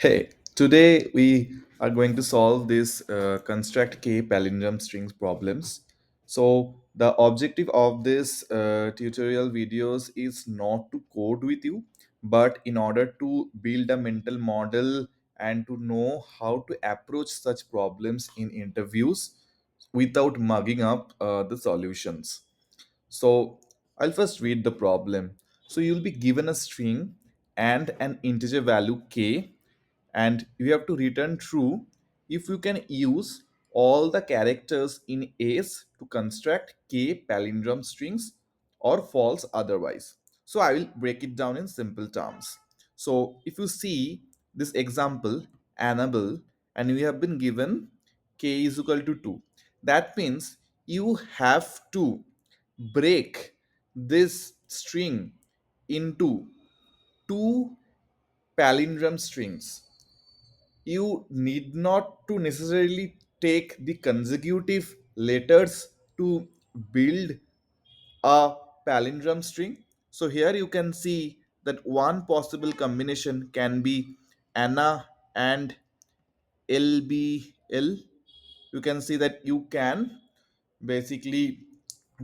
Hey, today we are going to solve this construct k palindrome strings problems. So the objective of this tutorial videos is not to code with you, but in order to build a mental model and to know how to approach such problems in interviews without mugging up the solutions. So I'll first read the problem. So you'll be given a string and an integer value k, and you have to return true if you can use all the characters in A's to construct k palindrome strings, or false otherwise. So I will break it down in simple terms. So if you see this example, Annabelle, and we have been given k is equal to 2, that means you have to break this string into two palindrome strings. You need not to necessarily take the consecutive letters to build a palindrome string. So here you can see that one possible combination can be Anna and LBL. You can see that you can basically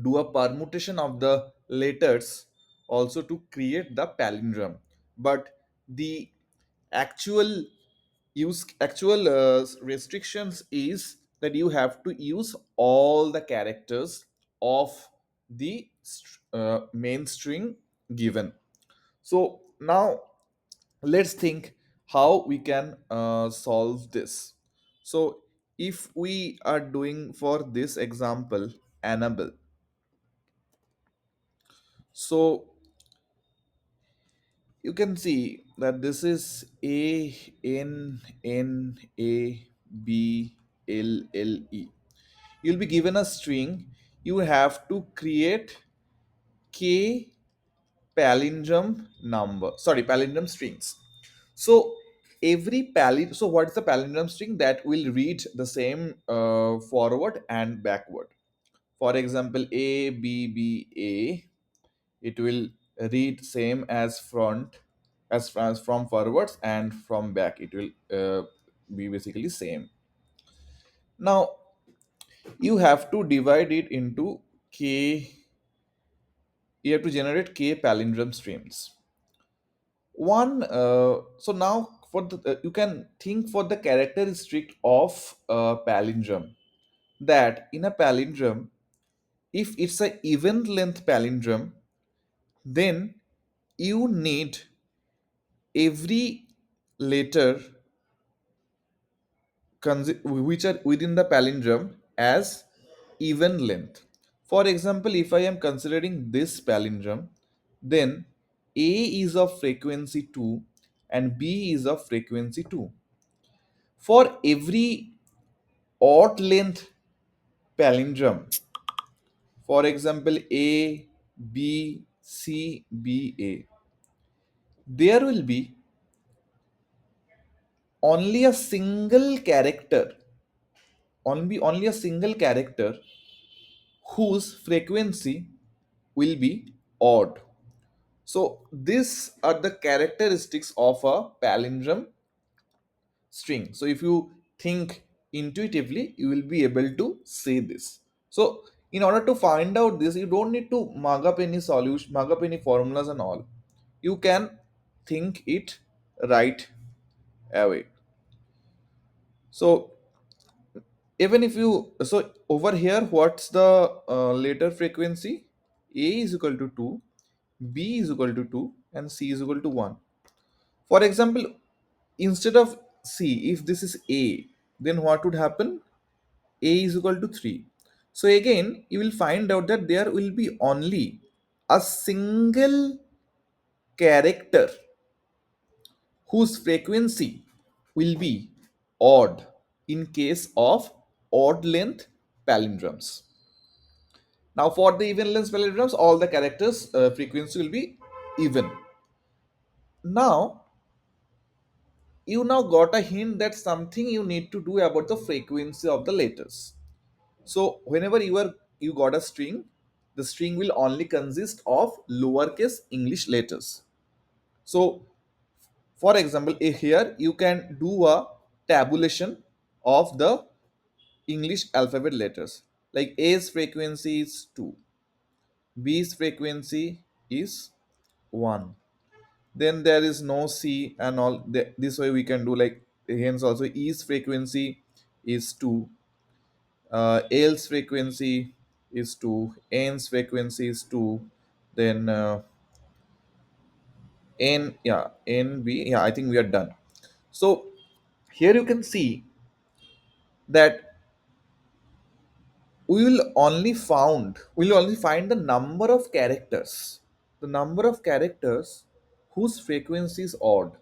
do a permutation of the letters also to create the palindrome, but the actual restrictions is that you have to use all the characters of the main string given. So now let's think how we can solve this. So if we are doing for this example Annabelle, so you can see that this is ANNABLLE. You'll be given a string. You have to create k palindrome strings. So what is the palindrome string that will read the same forward and backward? For example, ABBA, it will read same as front, as from forwards, and from back it will be basically same. Now you have to divide it into k. You have to generate k palindrome streams. One So now for the you can think for the characteristic of a palindrome, that in a palindrome, if it's a even length palindrome, then you need every letter which are within the palindrome as even length. For example, if I am considering this palindrome, then A is of frequency 2 and B is of frequency 2. For every odd length palindrome, for example A, B, C, B, A, there will be only a single character, only a single character whose frequency will be odd. So these are the characteristics of a palindrome string. So if you think intuitively, you will be able to say this. So in order to find out this, you don't need to mug up any solution, mug up any formulas and all. You can think it right away. So even if you, so over here, what's the letter frequency? A is equal to 2, B is equal to 2, and C is equal to 1. For example, instead of C, if this is A, then what would happen? A is equal to 3. So again, you will find out that there will be only a single character whose frequency will be odd in case of odd length palindromes. Now, for the even length palindromes, all the characters' frequency will be even. Now, you now got a hint that something you need to do about the frequency of the letters. So whenever you got a string, the string will only consist of lowercase English letters. So for example, here you can do a tabulation of the English alphabet letters. Like A's frequency is 2, B's frequency is 1. Then there is no C and all. This way we can do like, hence also E's frequency is 2, L's frequency is 2, N's frequency is 2, then N, yeah, NB, yeah, I think we are done. So here you can see that we will only find the number of characters whose frequency is odd.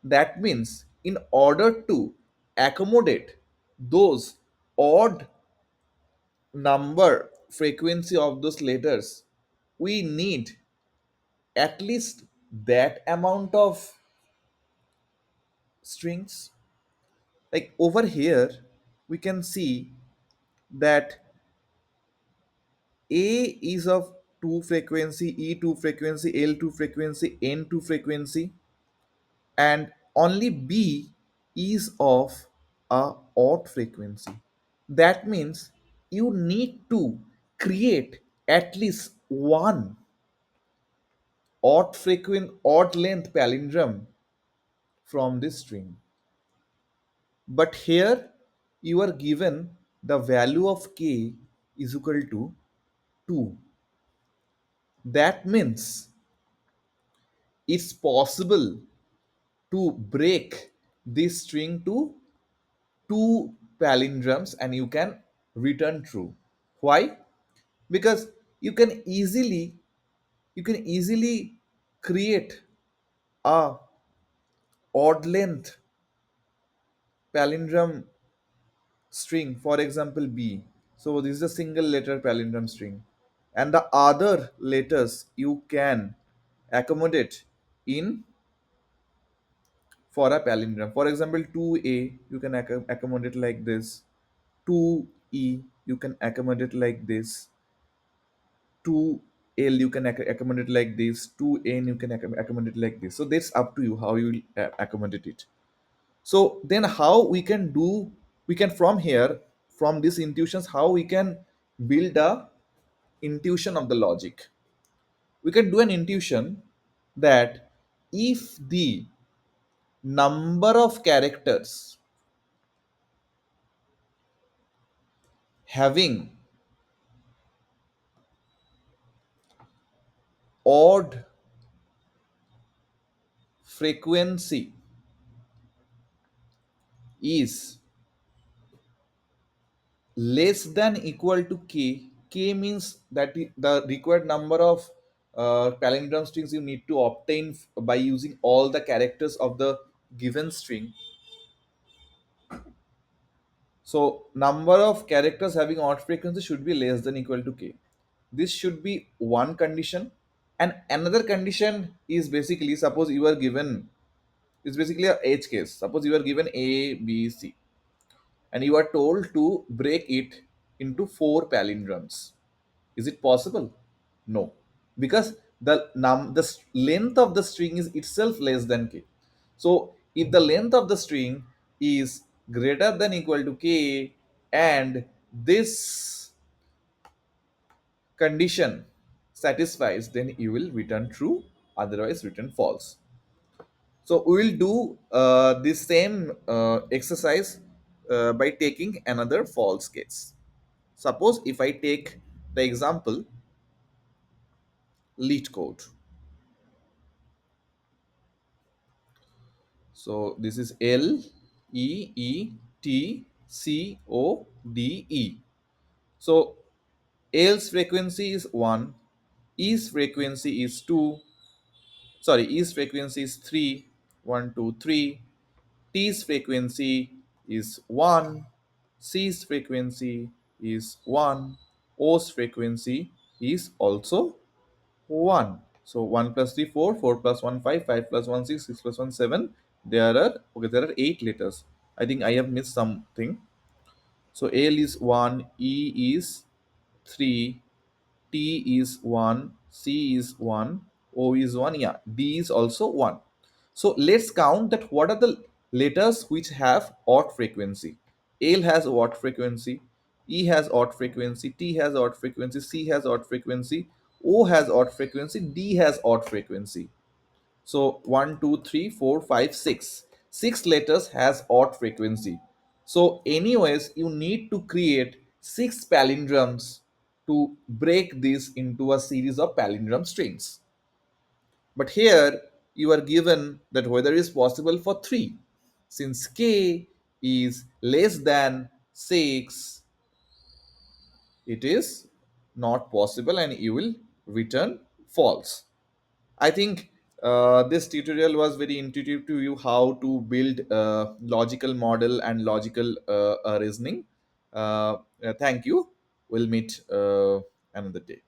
That means in order to accommodate those odd number frequency of those letters, we need at least that amount of strings. Like over here we can see that A is of 2 frequency, E 2 frequency, L 2 frequency, N 2 frequency, and only B is of a odd frequency. That means you need to create at least one odd length palindrome from this string. But here you are given the value of k is equal to 2. That means it's possible to break this string to two palindromes and you can return true. Why? Because you can easily you can easily create a odd length palindrome string, for example B. So this is a single letter palindrome string, and the other letters you can accommodate in for a palindrome. For example, 2a you can accommodate like this, 2e you can accommodate like this, 2l you can accommodate like this, 2n you can accommodate like this. So that's up to you how you will accommodate it. So then how we can do, we can from here, from these intuitions, how we can build a intuition of the logic. We can do an intuition that if the number of characters having odd frequency is less than equal to k, k means that the required number of palindrome strings you need to obtain by using all the characters of the given string. So number of characters having odd frequency should be less than equal to k. This should be one condition. And another condition is basically, suppose you are given, it's basically a edge case. Suppose you are given A, B, C, and you are told to break it into four palindromes. Is it possible? No, because length of the string is itself less than k. So if the length of the string is greater than equal to k and this condition satisfies, then you will return true, otherwise return false. So we will do this same exercise by taking another false case. Suppose if I take the example Leetcode. So this is Leetcode. So L's frequency is 1, E's frequency is 2, sorry, E's frequency is 3, 1, 2, 3, T's frequency is 1, C's frequency is 1, O's frequency is also 1. So 1 plus 3 4, 4 plus 1 5, 5 plus 1 6, 6 plus 1 7. There are 8 letters. I think I have missed something. So L is 1, E is 3, T is 1, C is 1, O is 1. Yeah, D is also 1. So let's count that what are the letters which have odd frequency. L has odd frequency, E has odd frequency, T has odd frequency, C has odd frequency, O has odd frequency, D has odd frequency. So one, 2, 3, 4, 5, 6. 6 letters has odd frequency. So anyways, you need to create 6 palindromes to break this into a series of palindrome strings. But here you are given that whether is possible for 3. Since k is less than 6, it is not possible and you will return false. I think this tutorial was very intuitive to you how to build a logical model and logical reasoning. Thank you. We'll meet another day.